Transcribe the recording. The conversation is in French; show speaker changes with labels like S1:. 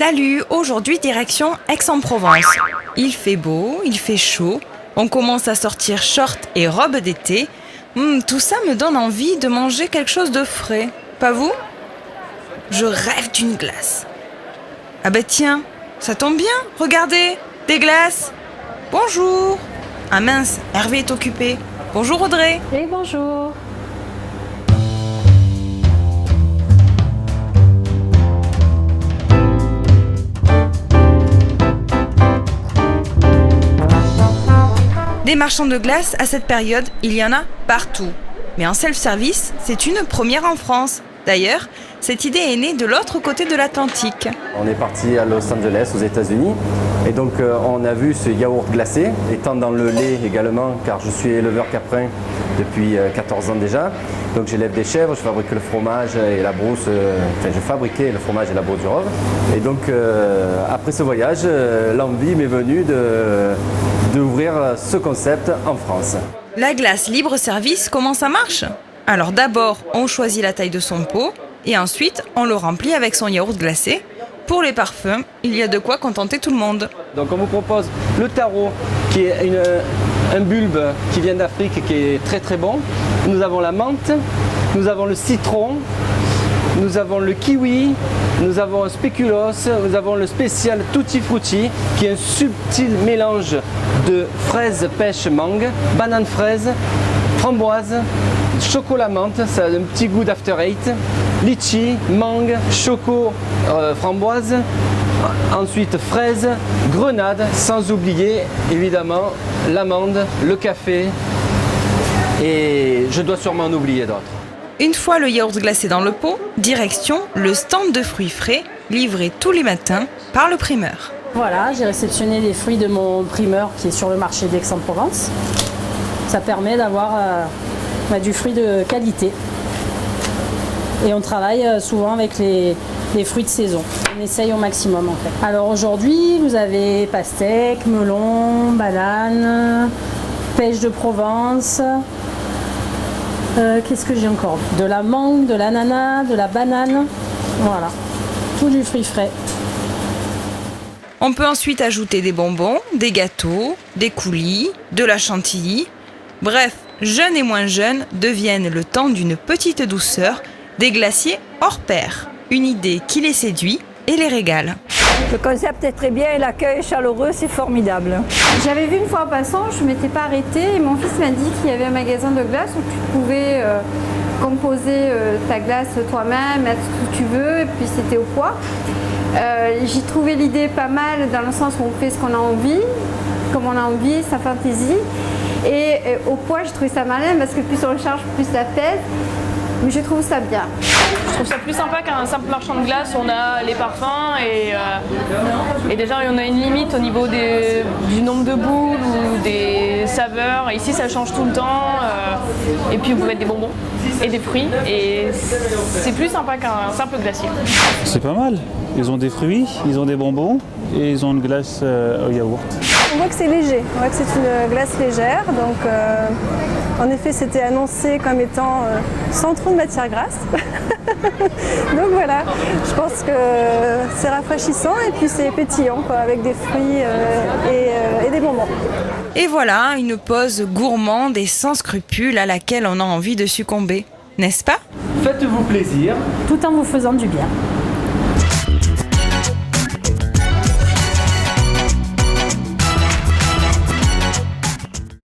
S1: Salut, aujourd'hui direction Aix-en-Provence. Il fait beau, il fait chaud, on commence à sortir shorts et robes d'été. Tout ça me donne envie de manger quelque chose de frais. Pas vous ? Je rêve d'une glace. Ah bah tiens, ça tombe bien, regardez, des glaces. Bonjour. Ah mince, Hervé est occupé. Bonjour Audrey.
S2: Et bonjour.
S1: Des marchands de glace, à cette période, il y en a partout. Mais en self-service, c'est une première en France. D'ailleurs, cette idée est née de l'autre côté de l'Atlantique.
S3: On est parti à Los Angeles, aux États-Unis, et donc on a vu ce yaourt glacé, étant dans le lait également, car je suis éleveur caprin depuis 14 ans déjà. Donc j'élève des chèvres, je fabrique le fromage et la brousse, je fabriquais le fromage et la brousse du rhum. Et donc après ce voyage, l'envie m'est venue d'ouvrir ce concept en France.
S1: La glace libre-service, comment ça marche ? Alors d'abord, on choisit la taille de son pot et ensuite, on le remplit avec son yaourt glacé. Pour les parfums, il y a de quoi contenter tout le monde.
S4: Donc on vous propose le taro, qui est un bulbe qui vient d'Afrique, qui est très très bon. Nous avons la menthe, nous avons le citron, nous avons le kiwi, nous avons un spéculoos, nous avons le spécial tutti frutti, qui est un subtil mélange de fraises, pêche, mangue, banane fraise, framboise, chocolat menthe, ça a un petit goût d'after eight, litchi, mangue, choco, framboise, ensuite fraise, grenade, sans oublier évidemment l'amande, le café, et je dois sûrement en oublier d'autres.
S1: Une fois le yaourt glacé dans le pot, direction le stand de fruits frais, livré tous les matins par le primeur.
S2: Voilà, j'ai réceptionné les fruits de mon primeur qui est sur le marché d'Aix-en-Provence. Ça permet d'avoir du fruit de qualité. Et on travaille souvent avec les fruits de saison. On essaye au maximum en fait. Alors aujourd'hui, vous avez pastèque, melon, banane, pêche de Provence. Qu'est-ce que j'ai encore ? De la mangue, de l'ananas, de la banane. Voilà, tout du fruit frais.
S1: On peut ensuite ajouter des bonbons, des gâteaux, des coulis, de la chantilly. Bref, jeunes et moins jeunes deviennent le temps d'une petite douceur, des glaciers hors pair. Une idée qui les séduit et les régale.
S5: Le concept est très bien et l'accueil chaleureux, c'est formidable.
S6: J'avais vu une fois en passant, je ne m'étais pas arrêtée et mon fils m'a dit qu'il y avait un magasin de glace où tu pouvais composer ta glace toi-même, mettre ce que tu veux et puis c'était au poids. J'ai trouvé l'idée pas mal dans le sens où on fait ce qu'on a envie, comme on a envie, sa fantaisie. Et au poids, j'ai trouvé ça malin parce que plus on le charge, plus ça pèse. Mais je trouve ça bien.
S7: Je trouve ça plus sympa qu'un simple marchand de glace. On a les parfums et déjà on a une limite au niveau du nombre de boules ou des saveurs. Et ici ça change tout le temps. Et puis on peut mettre des bonbons et des fruits. Et c'est plus sympa qu'un simple glacier.
S8: C'est pas mal. Ils ont des fruits, ils ont des bonbons et ils ont une glace au yaourt.
S9: On voit que c'est léger, on voit que c'est une glace légère. Donc en effet c'était annoncé comme étant sans trop de matière grasse. Donc voilà, je pense que c'est rafraîchissant et puis c'est pétillant quoi, avec des fruits et des bonbons.
S1: Et voilà, une pause gourmande et sans scrupules à laquelle on a envie de succomber, n'est-ce pas ?
S4: Faites-vous plaisir.
S2: Tout en vous faisant du bien.